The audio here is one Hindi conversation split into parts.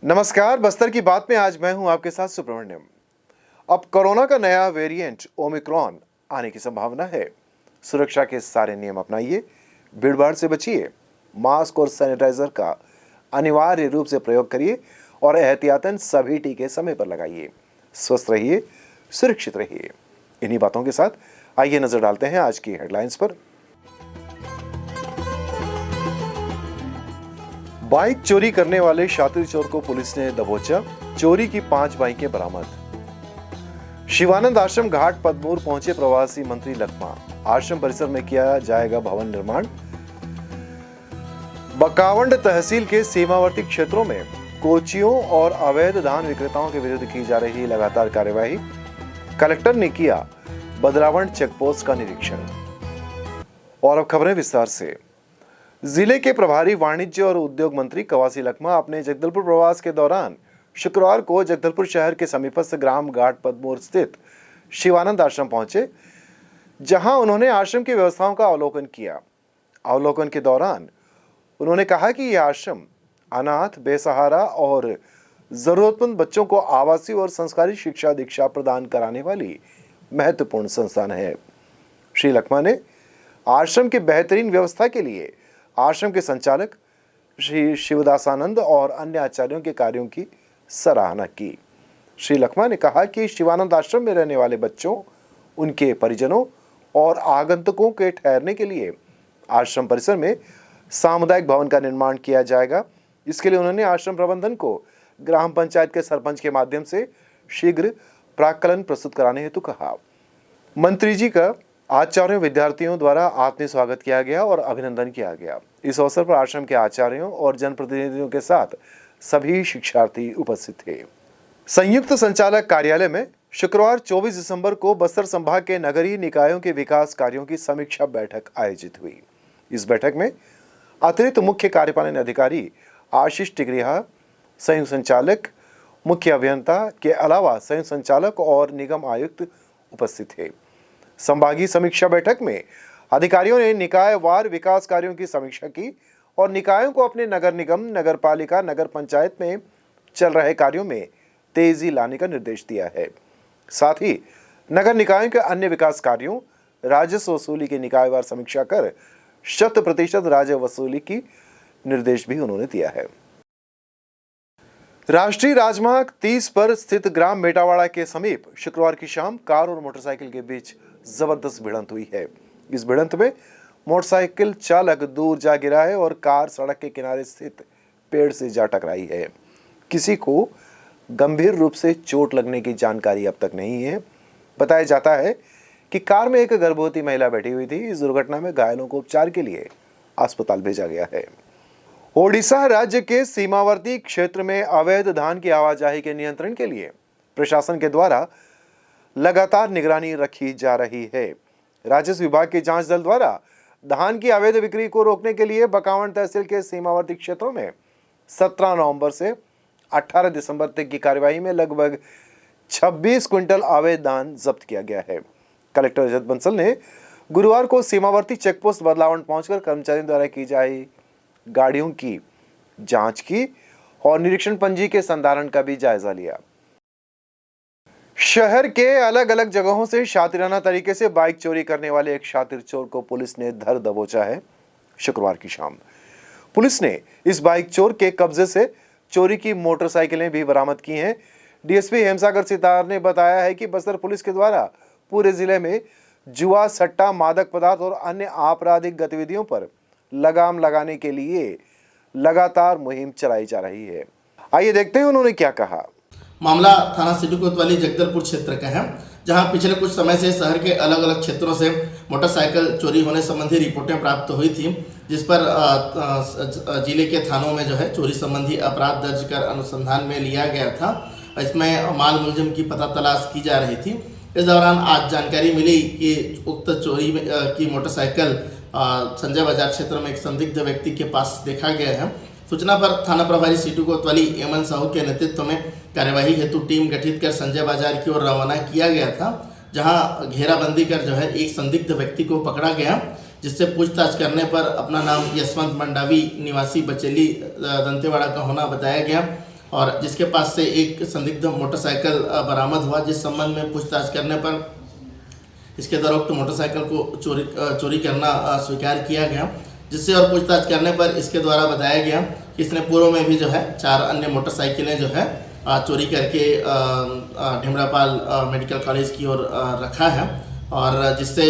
नमस्कार, बस्तर की बात में आज मैं हूं आपके साथ सुब्रमण्यम। अब कोरोना का नया वेरिएंट ओमिक्रॉन आने की संभावना है। सुरक्षा के सारे नियम अपनाइए, भीड़भाड़ से बचिए, मास्क और सैनिटाइजर का अनिवार्य रूप से प्रयोग करिए और एहतियातन सभी टीके समय पर लगाइए। स्वस्थ रहिए, सुरक्षित रहिए। इन्हीं बातों के साथ आइए नजर डालते हैं आज की हेडलाइंस पर। बाइक चोरी करने वाले शातिर चोर को पुलिस ने दबोचा, चोरी की 5 बाइकें बरामद। शिवानंद आश्रम घाट पदमूर पहुंचे प्रवासी मंत्री लखमा, आश्रम परिसर में किया जाएगा भवन निर्माण। बकावंड तहसील के सीमावर्ती क्षेत्रों में कोचियों और अवैध धान विक्रेताओं के विरुद्ध की जा रही लगातार कार्यवाही। कलेक्टर ने किया बदरावंड चेकपोस्ट का निरीक्षण। और अब खबरें विस्तार से। जिले के प्रभारी वाणिज्य और उद्योग मंत्री कवासी लखमा अपने जगदलपुर प्रवास के दौरान शुक्रवार को जगदलपुर शहर के समीपस्थ ग्राम घाट पदमूर स्थित शिवानंद आश्रम पहुंचे, जहां उन्होंने आश्रम की व्यवस्थाओं का अवलोकन किया। अवलोकन के दौरान उन्होंने कहा कि यह आश्रम अनाथ, बेसहारा और जरूरतमंद बच्चों को आवासीय और संस्कारी शिक्षा दीक्षा प्रदान कराने वाली महत्वपूर्ण संस्थान है। श्री लखमा ने आश्रम की बेहतरीन व्यवस्था के लिए आश्रम के संचालक श्री शिवदासानंद और अन्य आचार्यों के कार्यों की सराहना की। श्री लखमा ने कहा कि शिवानंद आश्रम में रहने वाले बच्चों, उनके परिजनों और आगंतुकों के ठहरने के लिए आश्रम परिसर में सामुदायिक भवन का निर्माण किया जाएगा। इसके लिए उन्होंने आश्रम प्रबंधन को ग्राम पंचायत के सरपंच के माध्यम से शीघ्र प्राक्कलन प्रस्तुत कराने हेतु कहा। मंत्री जी का आचार्यों विद्यार्थियों द्वारा आत्मीय स्वागत किया गया और अभिनंदन किया गया। इस अवसर पर आश्रम के आचार्यों और जनप्रतिनिधियों के साथ सभी शिक्षार्थी उपस्थित थे। संयुक्त संचालक कार्यालय में शुक्रवार 24 दिसंबर को बस्तर संभाग के नगरीय निकायों के विकास कार्यों की समीक्षा बैठक आयोजित हुई। इस बैठक में अतिरिक्त मुख्य कार्यपालन अधिकारी आशीष टिकरिहा, संयुक्त संचालक, मुख्य अभियंता के अलावा संयुक्त संचालक और निगम आयुक्त उपस्थित थे। संभागीय समीक्षा बैठक में अधिकारियों ने निकाय वार विकास कार्यों की समीक्षा की और निकायों को अपने नगर निगम, नगर पालिका, नगर पंचायत में चल रहे कार्यों में तेजी लाने का निर्देश दिया है। साथ ही नगर निकायों के अन्य विकास कार्यों, राजस्व वसूली की निकायवार समीक्षा कर 100% राजस्व वसूली की निर्देश भी उन्होंने दिया है। राष्ट्रीय राजमार्ग 30 पर स्थित ग्राम मेटावाड़ा के समीप शुक्रवार की शाम कार और मोटरसाइकिल के बीच जबरदस्त भिड़ंत हुई है। इस भिड़ंत में मोटरसाइकिल चालक दूर जा गिरा है और कार सड़क के किनारे स्थित पेड़ से जा टकराई है। किसी को गंभीर रूप से चोट लगने की जानकारी अब तक नहीं है। बताया जाता है कि कार में एक गर्भवती महिला बैठी हुई थी। इस दुर्घटना में घायलों को उपचार के लिए अस्पताल भेजा गया है। ओडिशा राज्य के सीमावर्ती क्षेत्र में अवैध धान की आवाजाही के नियंत्रण के लिए प्रशासन के द्वारा लगातार निगरानी रखी जा रही है। राजस्व विभाग के जांच दल द्वारा धान की अवैध बिक्री को रोकने के लिए बकावंड तहसील के सीमावर्ती क्षेत्रों में 17 नवंबर से 18 दिसंबर तक की कार्यवाही में लगभग 26 क्विंटल अवैध धान जब्त किया गया है। कलेक्टर रजत बंसल ने गुरुवार को सीमावर्ती चेकपोस्ट बदलावंड पहुंचकर कर्मचारियों द्वारा की जाए गाड़ियों की जांच की और निरीक्षण पंजी के संधारण का भी जायजा लिया। शहर के अलग अलग जगहों से शातिराना तरीके से बाइक चोरी करने वाले एक शातिर चोर को पुलिस ने धर दबोचा है। शुक्रवार की शाम पुलिस ने इस बाइक चोर के कब्जे से चोरी की मोटरसाइकिलें भी बरामद की हैं। डीएसपी हेमसागर सितार ने बताया है कि बस्तर पुलिस के द्वारा पूरे जिले में जुआ, सट्टा, मादक पदार्थ और अन्य आपराधिक गतिविधियों पर लगाम लगाने के लिए लगातार मुहिम चलाई जा रही है। आइए देखते हैं उन्होंने क्या कहा। मामला थाना सिटी कोतवाली जगदलपुर क्षेत्र का है, जहां पिछले कुछ समय से शहर के अलग अलग क्षेत्रों से मोटरसाइकिल चोरी होने संबंधी रिपोर्टें प्राप्त हुई थी, जिस पर जिले के थानों में जो है चोरी संबंधी अपराध दर्ज कर अनुसंधान में लिया गया था। इसमें माल मुलजिम की पता तलाश की जा रही थी। इस दौरान आज जानकारी मिली कि उक्त चोरी की मोटरसाइकिल संजय बाजार क्षेत्र में एक संदिग्ध व्यक्ति के पास देखा गया है। सूचना पर थाना प्रभारी सिटी कोतवाली एमन साहू के नेतृत्व में कार्यवाही हेतु टीम गठित कर संजय बाजार की ओर रवाना किया गया था, जहां घेराबंदी कर जो है एक संदिग्ध व्यक्ति को पकड़ा गया, जिससे पूछताछ करने पर अपना नाम यशवंत मंडावी निवासी बचेली दंतेवाड़ा का होना बताया गया और जिसके पास से एक संदिग्ध मोटरसाइकिल बरामद हुआ, जिस संबंध में पूछताछ करने पर इसके द्वारा उक्त मोटरसाइकिल को चोरी करना स्वीकार किया गया, जिससे और पूछताछ करने पर इसके द्वारा बताया गया कि इसने पूर्व में भी जो है 4 अन्य मोटरसाइकिलें जो है चोरी करके ढिमरापाल मेडिकल कॉलेज की ओर रखा है, और जिससे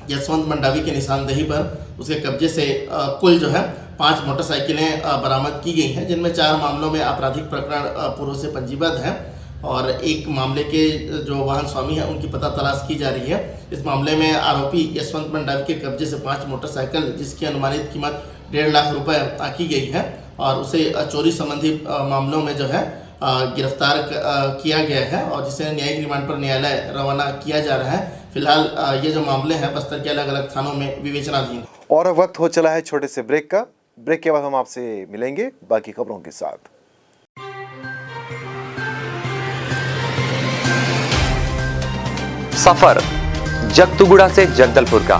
यशवंत मंडावी की निशानदेही पर उसके कब्जे से कुल जो है 5 मोटरसाइकिलें बरामद की गई हैं, जिनमें 4 मामलों में आपराधिक प्रकरण पूर्व से पंजीबद्ध है और एक मामले के जो वाहन स्वामी हैं उनकी पता तलाश की जा रही है। इस मामले में आरोपी यशवंत मंडावी के कब्जे से 5 मोटरसाइकिल जिसकी अनुमानित कीमत 1.5 लाख रुपए की गई है और उसे चोरी संबंधी मामलों में जो है गिरफ्तार किया गया है और जिसे न्यायिक रिमांड पर न्यायालय रवाना किया जा रहा है। फिलहाल ये जो मामले हैं बस्तर के अलग अलग थानों में विवेचनाधीन। और अब वक्त हो चला है छोटे से ब्रेक का। ब्रेक के बाद हम आपसे मिलेंगे बाकी खबरों के साथ। सफर जगतुगुड़ा से जगदलपुर का,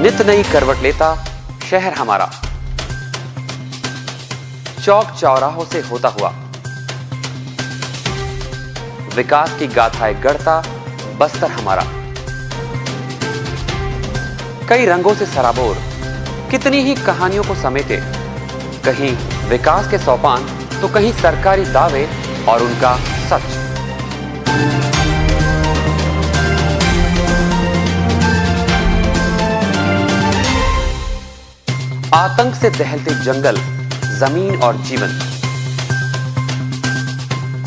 नित नई करवट लेता शहर हमारा, चौक चौराहों से होता हुआ विकास की गाथाएं गढ़ता बस्तर हमारा। कई रंगों से सराबोर कितनी ही कहानियों को समेटे, कहीं विकास के सोपान तो कहीं सरकारी दावे और उनका सच। आतंक से दहलते जंगल, जमीन और जीवन,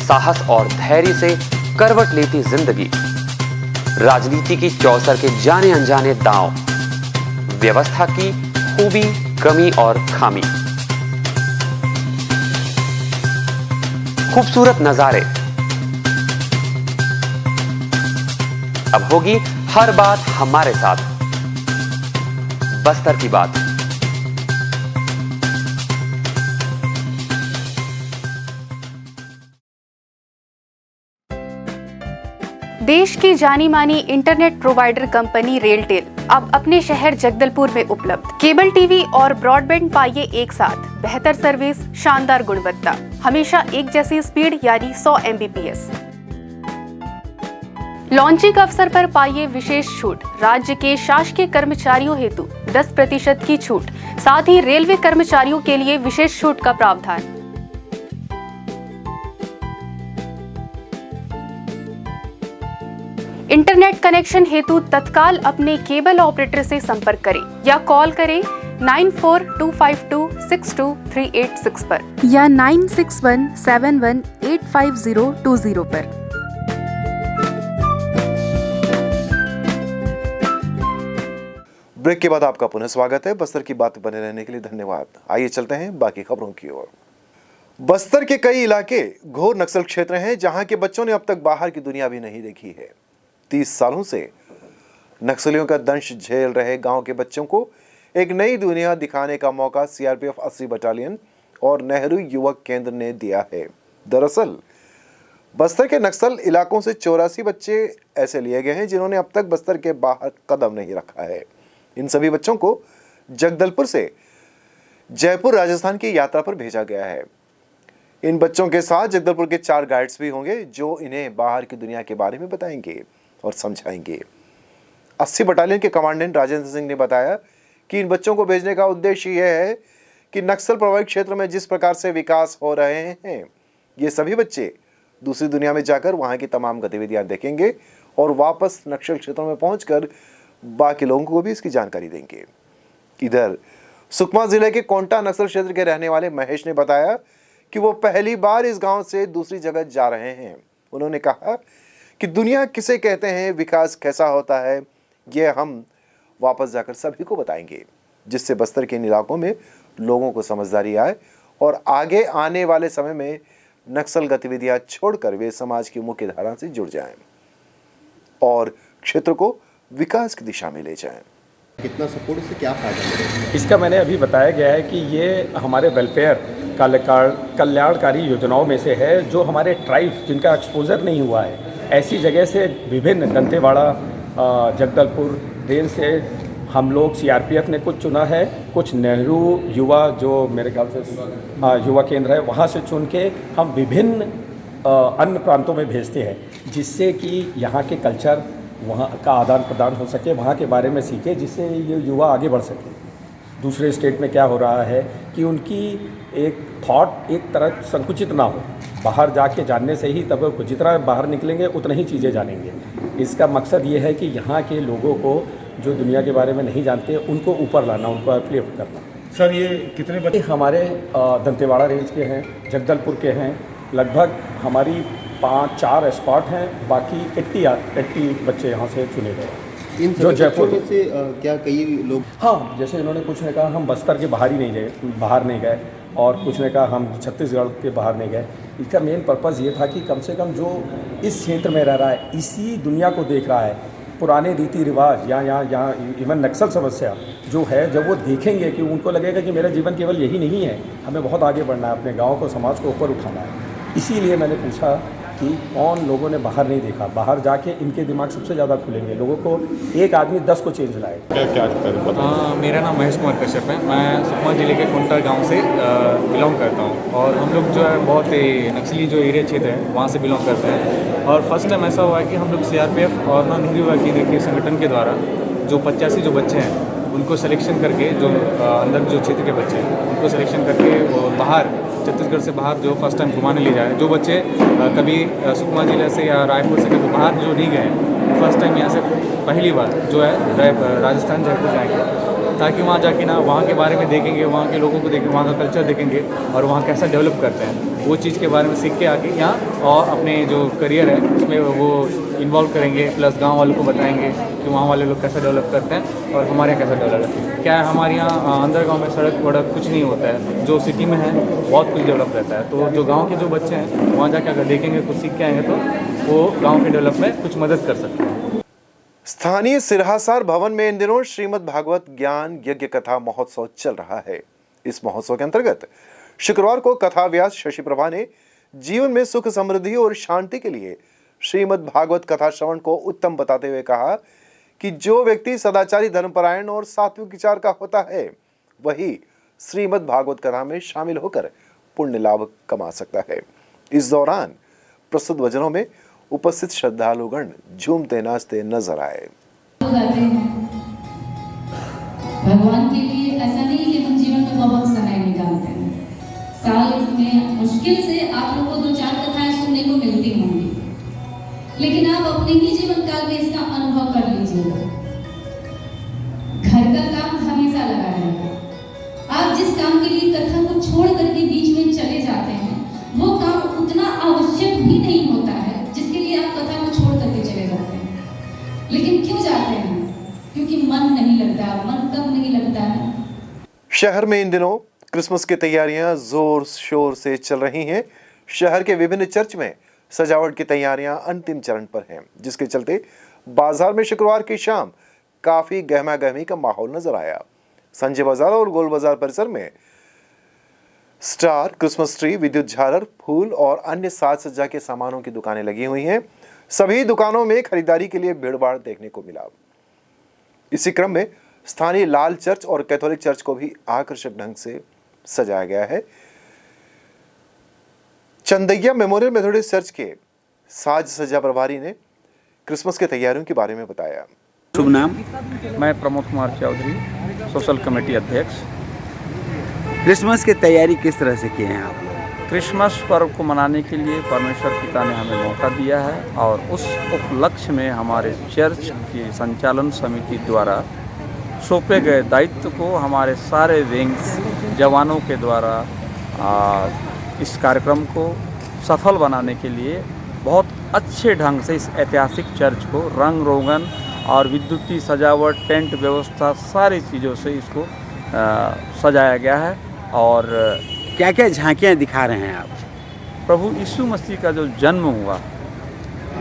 साहस और धैर्य से करवट लेती जिंदगी, राजनीति की चौसर के जाने अनजाने दांव, व्यवस्था की खूबी, कमी और खामी, खूबसूरत नजारे। अब होगी हर बात हमारे साथ, बस्तर की बात। देश की जानी मानी इंटरनेट प्रोवाइडर कंपनी रेलटेल अब अपने शहर जगदलपुर में उपलब्ध। केबल टीवी और ब्रॉडबैंड पाइए एक साथ, बेहतर सर्विस, शानदार गुणवत्ता, हमेशा एक जैसी स्पीड यानी 100 Mbps। लॉन्चिंग अवसर पर पाइए विशेष छूट, राज्य के शासकीय कर्मचारियों हेतु 10% की छूट, साथ ही रेलवे कर्मचारियों के लिए विशेष छूट का प्रावधान। इंटरनेट कनेक्शन हेतु तत्काल अपने केबल ऑपरेटर से संपर्क करें या कॉल करें 9425262386 पर या 9617185020 पर। ब्रेक के बाद आपका पुनः स्वागत है। बस्तर की बात बने रहने के लिए धन्यवाद। आइए चलते हैं बाकी खबरों की ओर। बस्तर के कई इलाके घोर नक्सल क्षेत्र हैं, जहां के बच्चों ने अब तक बाहर की दुनिया भी नहीं देखी है। 30 सालों से नक्सलियों का दंश झेल रहे गांव के बच्चों को एक नई दुनिया दिखाने का मौका सीआरपीएफ 80 बटालियन और नेहरू युवक केंद्र ने दिया है। दरअसल बस्तर के नक्सल इलाकों से 84 बच्चे ऐसे लिए गए हैं जिन्होंने अब तक बस्तर के बाहर कदम नहीं रखा है। इन सभी बच्चों को जगदलपुर से जयपुर राजस्थान की यात्रा पर भेजा गया है। इन बच्चों के साथ जगदलपुर के 4 गाइड्स भी होंगे जो इन्हें बाहर की दुनिया के बारे में बताएंगे और समझाएंगे। 80 बटालियन के कमांडेंट राजेंद्र सिंह ने बताया कि इन बच्चों को भेजने का उद्देश्य यह है कि नक्सल प्रभावित क्षेत्र में जिस प्रकार से विकास हो रहे हैं, ये सभी बच्चे दूसरी दुनिया में जाकर वहां की तमाम गतिविधियां देखेंगे और वापस नक्सल क्षेत्रों में पहुंचकर बाकी लोगों को भी इसकी जानकारी देंगे। इधर सुकमा जिले के कोंटा नक्सल क्षेत्र के रहने वाले महेश ने बताया कि वो पहली बार इस गांव से दूसरी जगह जा रहे हैं। उन्होंने कहा कि दुनिया किसे कहते हैं, विकास कैसा होता है, ये हम वापस जाकर सभी को बताएंगे, जिससे बस्तर के इन इलाकों में लोगों को समझदारी आए और आगे आने वाले समय में नक्सल गतिविधियां छोड़कर वे समाज की मुख्य धारा से जुड़ जाएं और क्षेत्र को विकास की दिशा में ले जाएं। कितना सपोर्ट से क्या फायदा मिलेगा? इसका मैंने अभी बताया गया है कि ये हमारे वेलफेयर कल्याणकारी योजनाओं में से है, जो हमारे ट्राइब्स जिनका एक्सपोजर नहीं हुआ है, ऐसी जगह से विभिन्न दंतेवाड़ा जगदलपुर रेंज से हम लोग सीआरपीएफ ने कुछ चुना है, कुछ नेहरू युवा जो मेरे ख्याल से युवा केंद्र है वहाँ से चुन के हम विभिन्न अन्य प्रांतों में भेजते हैं, जिससे कि यहाँ के कल्चर वहाँ का आदान प्रदान हो सके, वहाँ के बारे में सीखे, जिससे ये युवा आगे बढ़ सके। दूसरे स्टेट में क्या हो रहा है कि उनकी एक थॉट एक तरह संकुचित ना हो, बाहर जाके जानने से ही तब जितना बाहर निकलेंगे उतना ही चीज़ें जानेंगे। इसका मकसद ये है कि यहाँ के लोगों को जो दुनिया के बारे में नहीं जानते उनको ऊपर लाना, उनको अपलिफ्ट करना। सर ये कितने बच्चे हमारे दंतेवाड़ा रेंज के हैं, जगदलपुर के हैं, लगभग हमारी 5-4 स्पॉट हैं, बाकी 80 बच्चे यहाँ से चुने गए इन जो सभी जयपुर बच्चों में से क्या कई लोग हाँ, जैसे इन्होंने कुछ ने कहा हम बस्तर के बाहर नहीं गए और कुछ ने कहा हम छत्तीसगढ़ के बाहर नहीं गए। इसका मेन पर्पज़ ये था कि कम से कम जो इस क्षेत्र में रह रहा है, इसी दुनिया को देख रहा है, पुराने रीति रिवाज यहाँ इवन नक्सल समस्या जो है, जब वो देखेंगे कि उनको लगेगा कि मेरा जीवन केवल यही नहीं है, हमें बहुत आगे बढ़ना है, अपने गाँव को, समाज को ऊपर उठाना है। इसीलिए मैंने पूछा कि कौन लोगों ने बाहर नहीं देखा, बाहर जाके इनके दिमाग सबसे ज़्यादा खुलेंगे। लोगों को एक आदमी 10 को चेंज लाए। क्या करें? मेरा नाम महेश कुमार कश्यप है। मैं सुकमा ज़िले के कुंटा गांव से बिलोंग करता हूं और हम लोग जो है बहुत ही नक्सली जो एरिया क्षेत्र है वहां से बिलोंग करते हैं। और फर्स्ट टाइम ऐसा हुआ है कि हम लोग सीआरपीएफ और नेहरू युवा केंद्र के संगठन के द्वारा जो 85 जो बच्चे हैं उनको सिलेक्शन करके, जो अंदर जो क्षेत्र के बच्चे हैं उनको सिलेक्शन करके वो बाहर, छत्तीसगढ़ से बाहर जो फर्स्ट टाइम घुमाने ले जाए, जो बच्चे कभी सुकमा ज़िले से या रायपुर से कभी बाहर जो नहीं गए, फर्स्ट टाइम यहाँ से पहली बार जो है राजस्थान जयपुर जाएंगे, ताकि वहाँ जाके ना वहाँ के बारे में देखेंगे, वहाँ के लोगों को देखेंगे, वहाँ का कल्चर देखेंगे और वहाँ कैसा डेवलप करते हैं, वो चीज़ के बारे में सीख के आके यहाँ और अपने जो करियर है उसमें वो इन्वॉल्व करेंगे। प्लस गांव वालों को बताएंगे कि वहाँ वाले लोग कैसा डेवलप करते हैं और हमारे यहाँ कैसा डेवलप है। क्या है, हमारे यहाँ अंदर गांव में सड़क वड़क कुछ नहीं होता है, जो सिटी में है बहुत कुछ डेवलप रहता है। तो जो गांव के जो बच्चे हैं वहाँ जाके अगर देखेंगे, कुछ सीख के आएंगे तो वो गाँव के डेवलप में कुछ मदद कर सकते हैं। स्थानीय सिरहासार भवन में इन दिनों श्रीमद् भागवत ज्ञान यज्ञ कथा महोत्सव चल रहा है। इस महोत्सव के अंतर्गत शुक्रवार को कथा व्यास शशि प्रभा ने जीवन में सुख समृद्धि और शांति के लिए श्रीमद् भागवत कथा श्रवण को उत्तम बताते हुए कहा कि जो व्यक्ति सदाचारी, धर्मपरायण और सात्विक विचार का होता है वही श्रीमद् भागवत कथा में शामिल होकर पुण्य लाभ कमा सकता है। इस दौरान प्रस्तुत वचनों में उपस्थित श्रद्धालुगण झूमते नाचते नजर आए। भगवान के लिए ऐसा नहीं कि हम जीवन में बहुत समय निकालते हैं, साल में मुश्किल से आप लोगों को 2-4 कथाएं सुनने को मिलती होंगी, लेकिन आप अपने ही जीवन काल में इसका अनुभव कर लीजिएगा। घर का काम हमेशा लगा रहेगा। आप जिस काम के लिए कथा को छोड़ करके बीच में चले जाते हैं, वो काम उतना आवश्यक भी नहीं होता है जिसके लिए आप कथा को छोड़ करके चले जाते हैं। लेकिन क्यों जाते हैं? क्योंकि मन नहीं लगता। मन कब नहीं लगता है? शहर में इन दिनों क्रिसमस की तैयारियां जोर शोर से चल रही हैं। शहर के विभिन्न चर्च में सजावट की तैयारियां अंतिम चरण पर हैं, जिसके चलते बाजार में शुक्रवार की शाम काफी गहमा गहमी का माहौल नजर आया। संजय बाजार और गोल बाजार परिसर में स्टार, क्रिसमस ट्री, विद्युत झालर, फूल और अन्य साज सज्जा के सामानों की दुकानें लगी हुई हैं। सभी दुकानों में खरीदारी के लिए भीड़भाड़ देखने को मिला। इसी क्रम में स्थानीय लाल चर्च और कैथोलिक चर्च को भी आकर्षक ढंग से सजाया गया है। चंदैया मेमोरियल मेथोडिस्ट चर्च के साज सज्जा प्रभारी ने क्रिसमस की तैयारियों के बारे में बताया। शुभ नाम? मैं प्रमोद कुमार चौधरी, सोशल कमेटी अध्यक्ष। क्रिसमस की तैयारी किस तरह से किए हैं आप लोग? क्रिसमस पर्व को मनाने के लिए परमेश्वर पिता ने हमें मौका दिया है और उस उपलक्ष्य में हमारे चर्च की संचालन समिति द्वारा सौंपे गए दायित्व को हमारे सारे विंग्स जवानों के द्वारा इस कार्यक्रम को सफल बनाने के लिए बहुत अच्छे ढंग से इस ऐतिहासिक चर्च को रंग रोगन और विद्युतीय सजावट, टेंट व्यवस्था, सारी चीज़ों से इसको सजाया गया है। और क्या क्या झांकियाँ दिखा रहे हैं आप? प्रभु यीशु मसीह का जो जन्म हुआ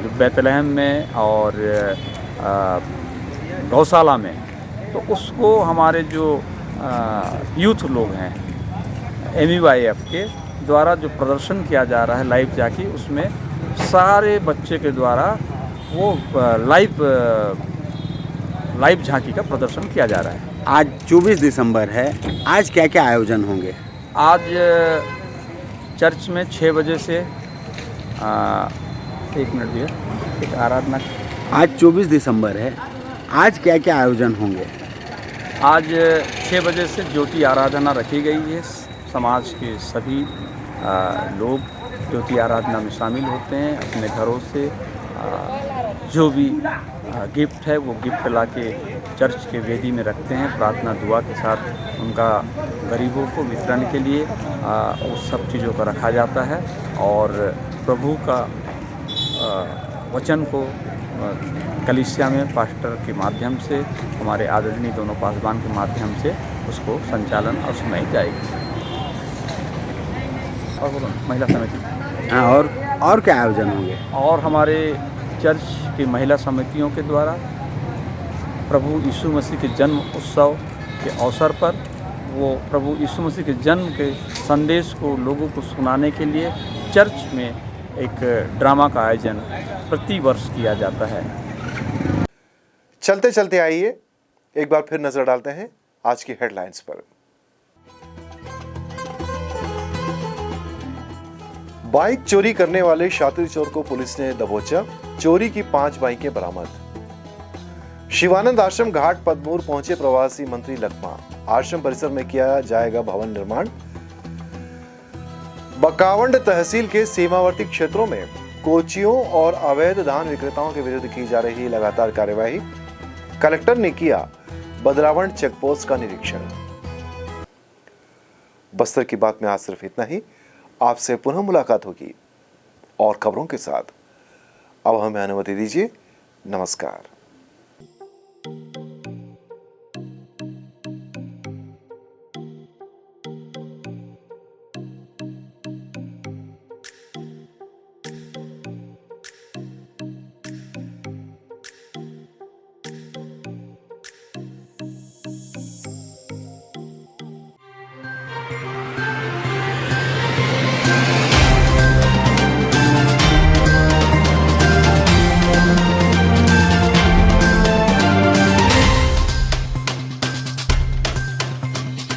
जो बैतलहम में और गौशाला में, तो उसको हमारे जो यूथ लोग हैं MEYF के द्वारा जो प्रदर्शन किया जा रहा है लाइव जाके, उसमें सारे बच्चे के द्वारा वो लाइव झांकी का प्रदर्शन किया जा रहा है। आज 24 दिसंबर है, आज क्या क्या आयोजन होंगे? आज चर्च में 6 बजे से 1 मिनट भैया, एक आराधना। आज 24 दिसंबर है, आज क्या क्या आयोजन होंगे? आज 6 बजे से ज्योति आराधना रखी गई है। समाज के सभी लोग ज्योति आराधना में शामिल होते हैं। अपने घरों से जो भी गिफ्ट है वो गिफ्ट ला के चर्च के वेदी में रखते हैं। प्रार्थना दुआ के साथ उनका गरीबों को वितरण के लिए उस सब चीज़ों का रखा जाता है और प्रभु का वचन को कलीसिया में पास्टर के माध्यम से, हमारे आदरणीय दोनों पासवान के माध्यम से उसको संचालन और सुनाई जाएगी। और बोलो महिला समिति। हाँ, और क्या आयोजन होंगे? और हमारे चर्च की महिला समितियों के द्वारा प्रभु यीशु मसीह के जन्म उत्सव के अवसर पर वो प्रभु यीशु मसीह के जन्म के संदेश को लोगों को सुनाने के लिए चर्च में एक ड्रामा का आयोजन प्रति वर्ष किया जाता है। चलते चलते आइए एक बार फिर नजर डालते हैं आज की हेडलाइंस पर। बाइक चोरी करने वाले शातिर चोर को पुलिस ने दबोचा, चोरी की 5 बाइकें बरामद। शिवानंद आश्रम घाट पदमूर पहुंचे प्रवासी मंत्री लखमा, आश्रम परिसर में किया जाएगा भवन निर्माण। बकावंड तहसील के सीमावर्ती क्षेत्रों में कोचियों और अवैध धान विक्रेताओं के विरुद्ध की जा रही लगातार कार्यवाही, कलेक्टर ने किया बदलावंड चेकपोस्ट का निरीक्षण। बस्तर की बात में आज सिर्फ इतना ही। आपसे पुनः मुलाकात होगी और खबरों के साथ। अब हमें अनुमति दीजिए। नमस्कार।